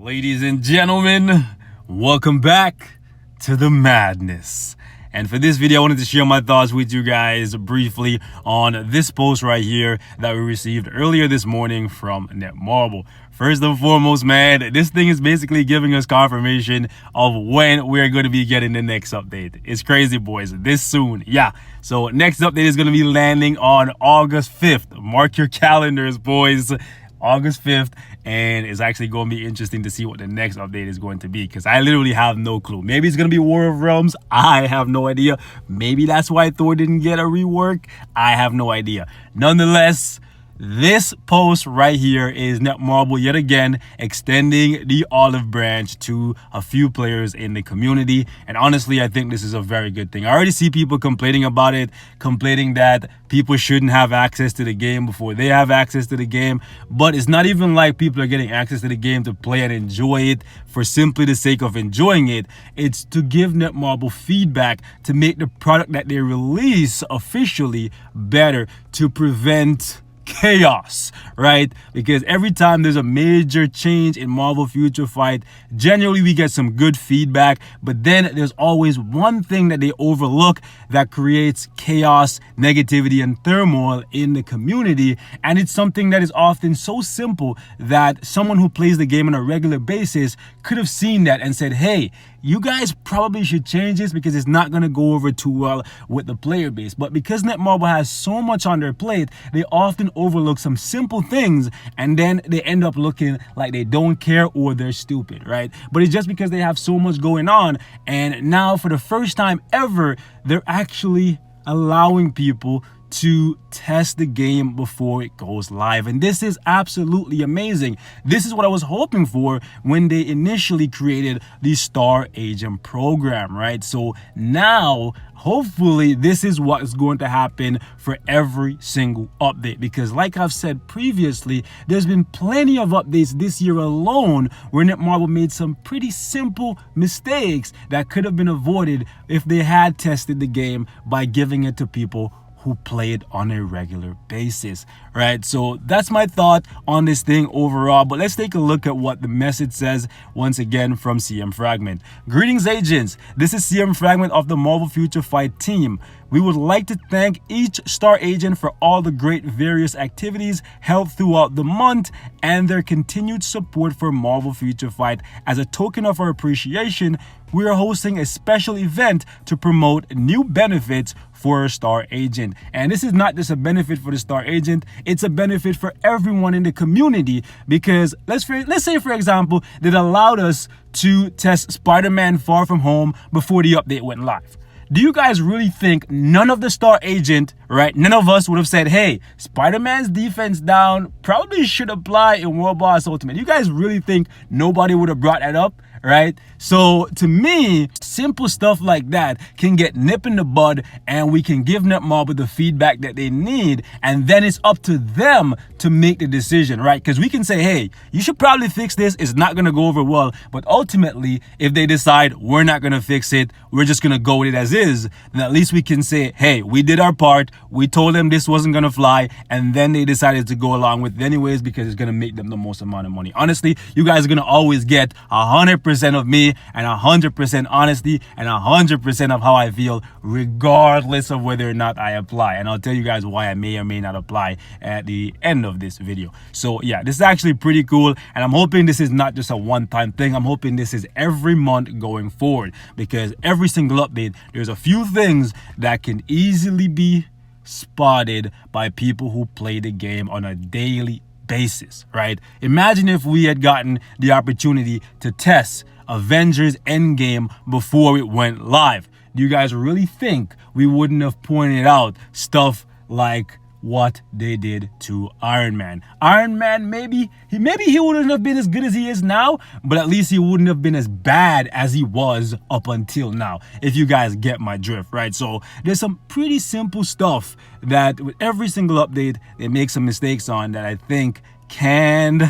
Ladies and gentlemen, welcome back to the madness. And for this video, I wanted to share my thoughts with you guys briefly on this post right here that we received earlier this morning from Netmarble. First and foremost, man, this thing is basically giving us confirmation of when we're going to be getting the next update. It's crazy, boys. This soon. Yeah. So next update is going to be landing on August 5th. Mark your calendars, boys. August 5th, and it's actually going to be interesting to see what the next update is going to be, because I literally have no clue. Maybe it's going to be War of Realms. I have no idea. Maybe that's why Thor didn't get a rework. I have no idea. Nonetheless, this post right here is Netmarble yet again extending the olive branch to a few players in the community. And honestly, I think this is a very good thing. I already see people complaining about it, complaining that people shouldn't have access to the game before they have access to the game. But it's not even like people are getting access to the game to play and enjoy it for simply the sake of enjoying it. It's to give Netmarble feedback to make the product that they release officially better, to prevent chaos, right? Because every time there's a major change in Marvel Future Fight, generally we get some good feedback, but then there's always one thing that they overlook that creates chaos, negativity, and turmoil in the community. And it's something that is often so simple that someone who plays the game on a regular basis could have seen that and said, hey, you guys probably should change this because it's not going to go over too well with the player base. But because Netmarble has so much on their plate, they often overlook some simple things, and then they end up looking like they don't care or they're stupid, right? But it's just because they have so much going on, and now for the first time ever, they're actually allowing people to test the game before it goes live. And this is absolutely amazing. This is what I was hoping for when they initially created the Star Agent program, right? So now, hopefully, this is what is going to happen for every single update, because like I've said previously, there's been plenty of updates this year alone where Netmarble made some pretty simple mistakes that could have been avoided if they had tested the game by giving it to people who play it on a regular basis, right? So that's my thought on this thing overall. But let's take a look at what the message says once again from CM Fragment. Greetings, agents. This is CM Fragment of the Marvel Future Fight team. We would like to thank each Star Agent for all the great various activities held throughout the month and their continued support for Marvel Future Fight. As a token of our appreciation, we are hosting a special event to promote new benefits for a Star Agent. And this is not just a benefit for the Star Agent, it's a benefit for everyone in the community, because let's say, for example, that allowed us to test Spider-Man Far From Home before the update went live. Do you guys really think none of the Star Agent, right, none of us would have said, hey, Spider-Man's defense down probably should apply in World Boss Ultimate? You guys really think nobody would have brought that up, right? So to me, simple stuff like that can get nipped in the bud, and we can give Netmarble the feedback that they need, and then it's up to them to make the decision, right? Because we can say, hey, you should probably fix this, it's not going to go over well. But ultimately, if they decide we're not going to fix it, we're just going to go with it as is, then at least we can say, hey, we did our part, we told them this wasn't going to fly, and then they decided to go along with it anyways because it's going to make them the most amount of money. Honestly, you guys are going to always get 100% of me and 100% honesty and 100% of how I feel, regardless of whether or not I apply. And I'll tell you guys why I may or may not apply at the end of this video. So yeah, this is actually pretty cool, and I'm hoping this is not just a one-time thing. I'm hoping this is every month going forward, because every single update, there's a few things that can easily be spotted by people who play the game on a daily basis, right? Imagine if we had gotten the opportunity to test Avengers Endgame before it went live. Do you guys really think we wouldn't have pointed out stuff like what they did to Iron Man? Iron Man, maybe he wouldn't have been as good as he is now, but at least he wouldn't have been as bad as he was up until now, if you guys get my drift, right? So there's some pretty simple stuff that with every single update they make some mistakes on that I think can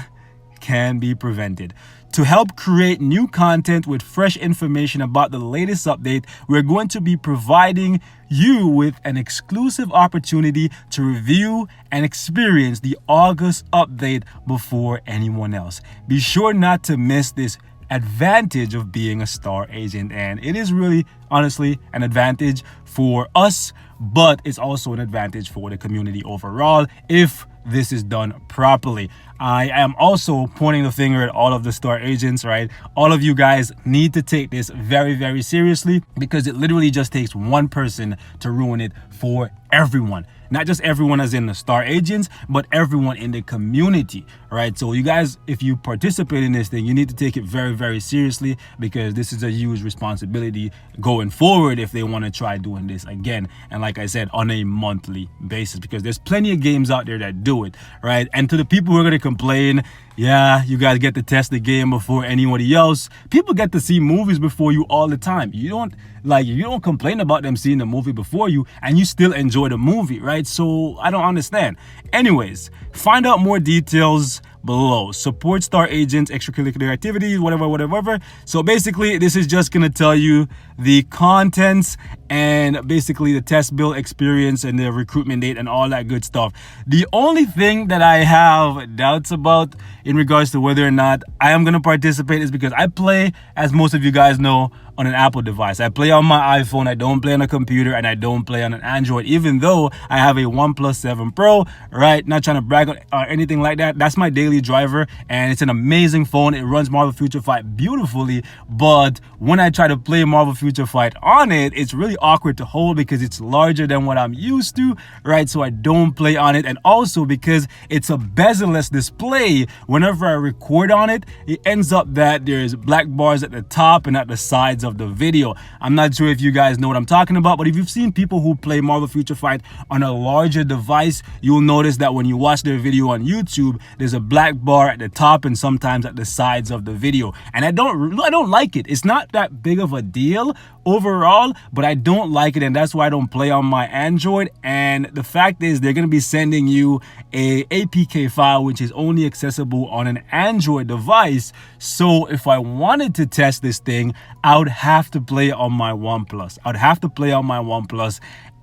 be prevented. To help create new content with fresh information about the latest update, we're going to be providing you with an exclusive opportunity to review and experience the August update before anyone else. Be sure not to miss this advantage of being a star agent, and it is really honestly an advantage for us, but it's also an advantage for the community overall if this is done properly. I am also pointing the finger at all of the star agents, right? All of you guys need to take this very, very seriously, because it literally just takes one person to ruin it for everyone. Not just everyone as in the star agents, but everyone in the community, right? So you guys, if you participate in this thing, you need to take it very, very seriously, because this is a huge responsibility going forward if they want to try doing this again. And like I said, on a monthly basis, because there's plenty of games out there that do it, right? And to the people who are going to complain, yeah, you guys get to test the game before anybody else. People get to see movies before you all the time. You don't complain about them seeing the movie before you, and you still enjoy the movie, right? So I don't understand. Anyways, find out more details below. Support star agents, extracurricular activities, whatever. So basically, this is just gonna tell you the contents and basically the test build experience and the recruitment date and all that good stuff. The only thing that I have doubts about in regards to whether or not I am gonna participate is because I play, as most of you guys know, on an Apple device. I play on my iPhone, I don't play on a computer, and I don't play on an Android, even though I have a OnePlus 7 Pro, right? Not trying to brag or anything like that. That's my daily driver, and it's an amazing phone. It runs Marvel Future Fight beautifully, but when I try to play Marvel Future Fight on it, it's really awkward to hold because it's larger than what I'm used to, right? So I don't play on it, and also because it's a bezel-less display, whenever I record on it, it ends up that there's black bars at the top and at the sides of the video. I'm not sure if you guys know what I'm talking about, but if you've seen people who play Marvel Future Fight on a larger device, you'll notice that when you watch their video on YouTube, there's a black bar at the top and sometimes at the sides of the video, and I don't like it. It's not that big of a deal overall, but I don't like it, and that's why I don't play on my Android. And the fact is, they're going to be sending you a APK file which is only accessible on an Android device. So if I wanted to test this thing, I would have to play on my OnePlus.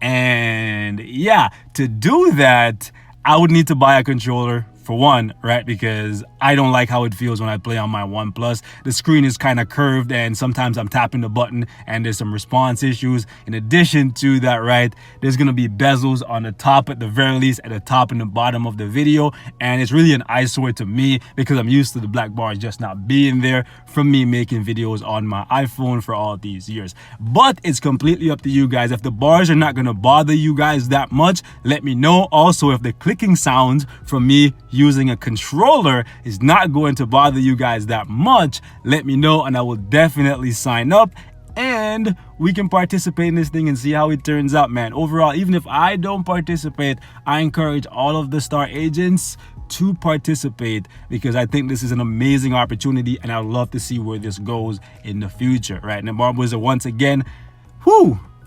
And yeah, to do that, I would need to buy a controller, for one, right? Because I don't like how it feels when I play on my OnePlus. The screen is kind of curved, and sometimes I'm tapping the button and there's some response issues. In addition to that, right, there's gonna be bezels on the top, at the very least, at the top and the bottom of the video, and it's really an eyesore to me because I'm used to the black bars just not being there from me making videos on my iPhone for all these years. But it's completely up to you guys. If the bars are not gonna bother you guys that much, let me know. Also, if the clicking sounds from me using a controller is not going to bother you guys that much, let me know, and I will definitely sign up and we can participate in this thing and see how it turns out, man. Overall, even if I don't participate, I encourage all of the star agents to participate, because I think this is an amazing opportunity and I'd love to see where this goes in the future, right? And the Marvel Wizard, once again,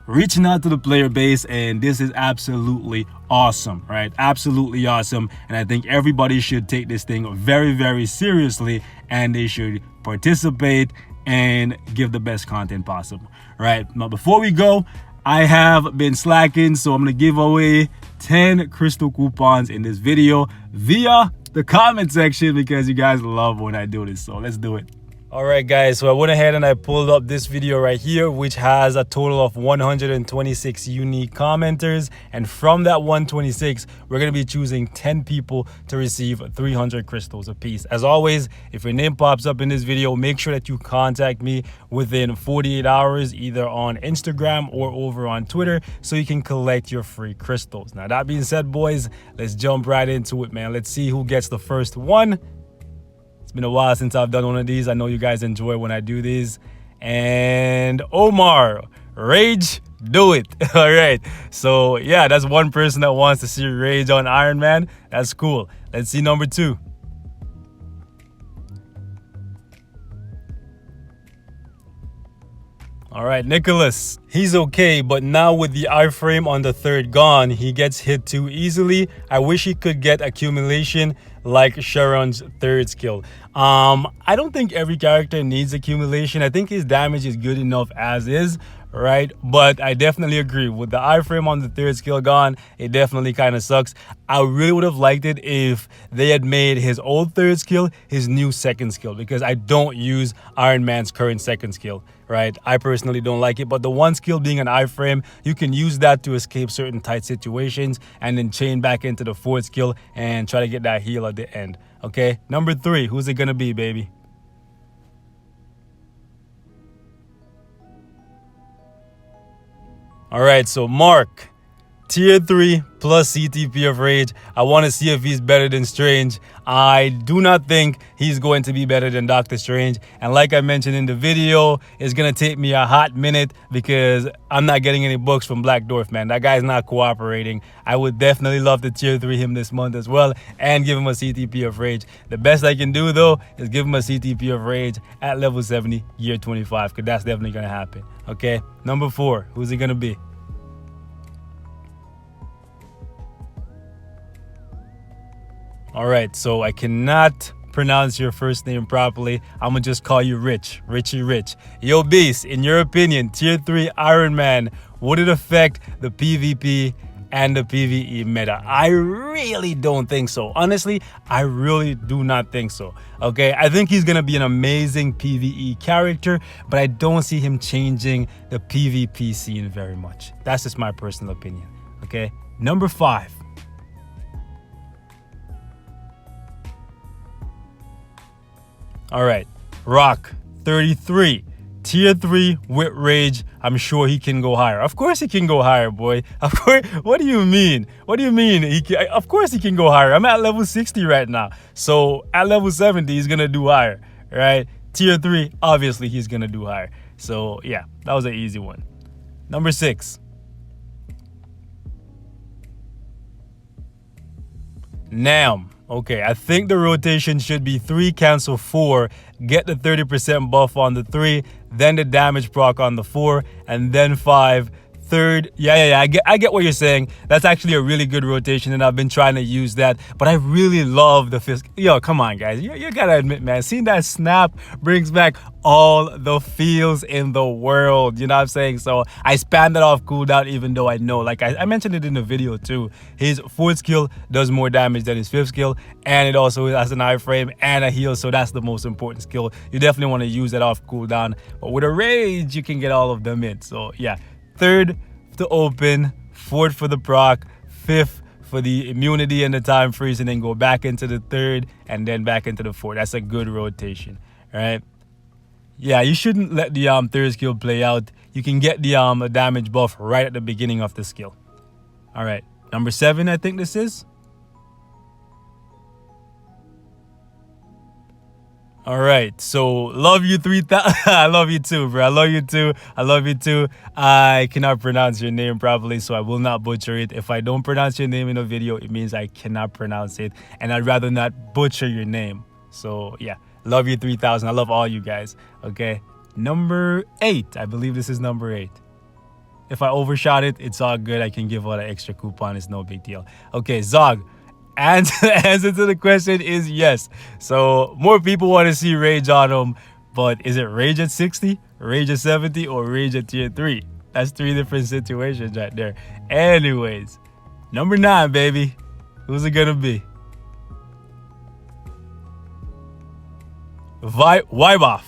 reaching out to the player base, and this is absolutely awesome, right? Absolutely awesome. And I think everybody should take this thing very, very seriously, and they should participate and give the best content possible, right? Now, before we go, I have been slacking, so I'm gonna give away 10 crystal coupons in this video via the comment section, because you guys love when I do this. So let's do it. All right, guys, so I went ahead and I pulled up this video right here, which has a total of 126 unique commenters, and from that 126, we're going to be choosing 10 people to receive 300 crystals apiece. As always, if your name pops up in this video, make sure that you contact me within 48 hours, either on Instagram or over on Twitter, so you can collect your free crystals. Now, that being said, boys, let's jump right into it, man. Let's see who gets the first one. It's been a while since I've done one of these. I know you guys enjoy when I do these. And Omar, Rage, do it. All right. So yeah, that's one person that wants to see Rage on Iron Man. That's cool. Let's see number 2. All right, Nicholas. He's okay, but now with the iframe on the third gone, he gets hit too easily. I wish he could get accumulation like Sharon's third skill. I don't think every character needs accumulation. I think his damage is good enough as is, right? But I definitely agree with the iframe on the third skill gone. It definitely kind of sucks. I really would have liked it if they had made his old third skill his new second skill, because I don't use Iron Man's current second skill, right? I personally don't like it, but the one skill being an iframe, you can use that to escape certain tight situations and then chain back into the fourth skill and try to get that heal at the end. Okay, number 3, who's it gonna be, baby? All right, so Mark, tier 3 plus CTP of Rage. I want to see if he's better than Strange. I do not think he's going to be better than Doctor Strange. And like I mentioned in the video, it's going to take me a hot minute because I'm not getting any books from Black Dwarf, man. That guy's not cooperating. I would definitely love to tier 3 him this month as well and give him a CTP of Rage. The best I can do, though, is give him a CTP of Rage at level 70, year 25, because that's definitely going to happen. Okay, number 4, who's it going to be? All right, so I cannot pronounce your first name properly. I'm gonna just call you Rich, Richie Rich. Yo, Beast, in your opinion, tier 3 Iron Man, would it affect the PvP and the PvE meta? I really don't think so. Honestly, I really do not think so. Okay, I think he's gonna be an amazing PvE character, but I don't see him changing the PvP scene very much. That's just my personal opinion. Okay, number 5. All right, Rock, 33, tier 3 with Rage. I'm sure he can go higher. Of course he can go higher, boy. Of course. What do you mean? What do you mean? Of course he can go higher. I'm at level 60 right now. So at level 70, he's going to do higher, right? Tier 3, obviously he's going to do higher. So yeah, that was an easy one. Number 6. Nam. Okay, I think the rotation should be 3, cancel 4, get the 30% buff on the 3, then the damage proc on the 4, and then 5. Third, yeah, I get what you're saying. That's actually a really good rotation, and I've been trying to use that. But I really love the fifth. Yo, come on, guys. You gotta admit, man, seeing that snap brings back all the feels in the world. You know what I'm saying? So I spam that off cooldown, even though I know, like I mentioned it in the video too. His fourth skill does more damage than his fifth skill, and it also has an iframe and a heal. So that's the most important skill. You definitely want to use that off cooldown. But with a rage, you can get all of them in. So yeah. Third to open, fourth for the proc, fifth for the immunity and the time freeze, and then go back into the third and then back into the fourth. That's a good rotation, right? Yeah, you shouldn't let the third skill play out. You can get the damage buff right at the beginning of the skill. All right, number 7, I think this is. All right, so love you 3000. I love you too, bro. I love you too. I love you too. I cannot pronounce your name properly, so I will not butcher it. If I don't pronounce your name in a video, it means I cannot pronounce it, and I'd rather not butcher your name. So yeah, love you 3000. I love all you guys. Okay, number 8. I believe this is number 8. If I overshot it, it's all good. I can give all the extra coupon. It's no big deal. Okay, Zog. And the answer to the question is yes. So more people want to see Rage on him, but is it Rage at 60, Rage at 70, or Rage at tier 3? That's 3 different situations right there. Anyways, number 9, baby. Who's it gonna be? Wyboff.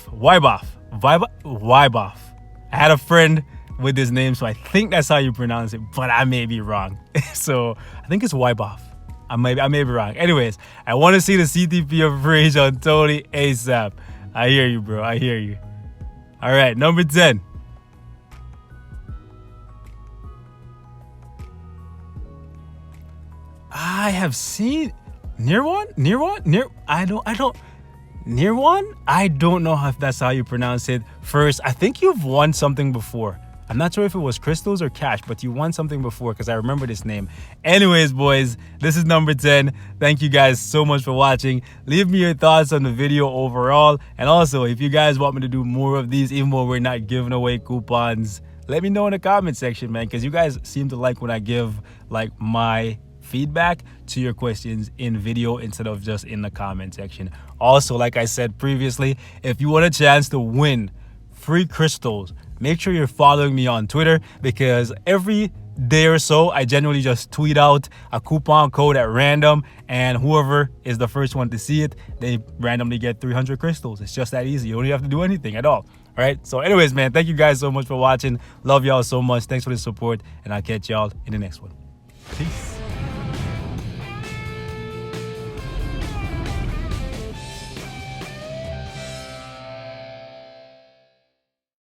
I had a friend with this name, so I think that's how you pronounce it, but I may be wrong. So I think it's Wyboff. I may be wrong. Anyways, I want to see the CTP of Rage on Tony ASAP. I hear you, bro. I hear you. All right, number 10. I have seen near one. I don't know if that's how you pronounce it. First, I think you've won something before. I'm not sure if it was crystals or cash, but you won something before because I remember this name. Anyways, boys, this is number 10. Thank you guys so much for watching. Leave me your thoughts on the video overall. And also, if you guys want me to do more of these, even though we're not giving away coupons, let me know in the comment section, man, because you guys seem to like when I give like my feedback to your questions in video instead of just in the comment section. Also, like I said previously, if you want a chance to win free crystals, make sure you're following me on Twitter, because every day or so I generally just tweet out a coupon code at random, and whoever is the first one to see it, they randomly get 300 crystals. It's just that easy. You don't even have to do anything at all. All right, so anyways, man, thank you guys so much for watching. Love y'all so much. Thanks for the support, and I'll catch y'all in the next one. Peace.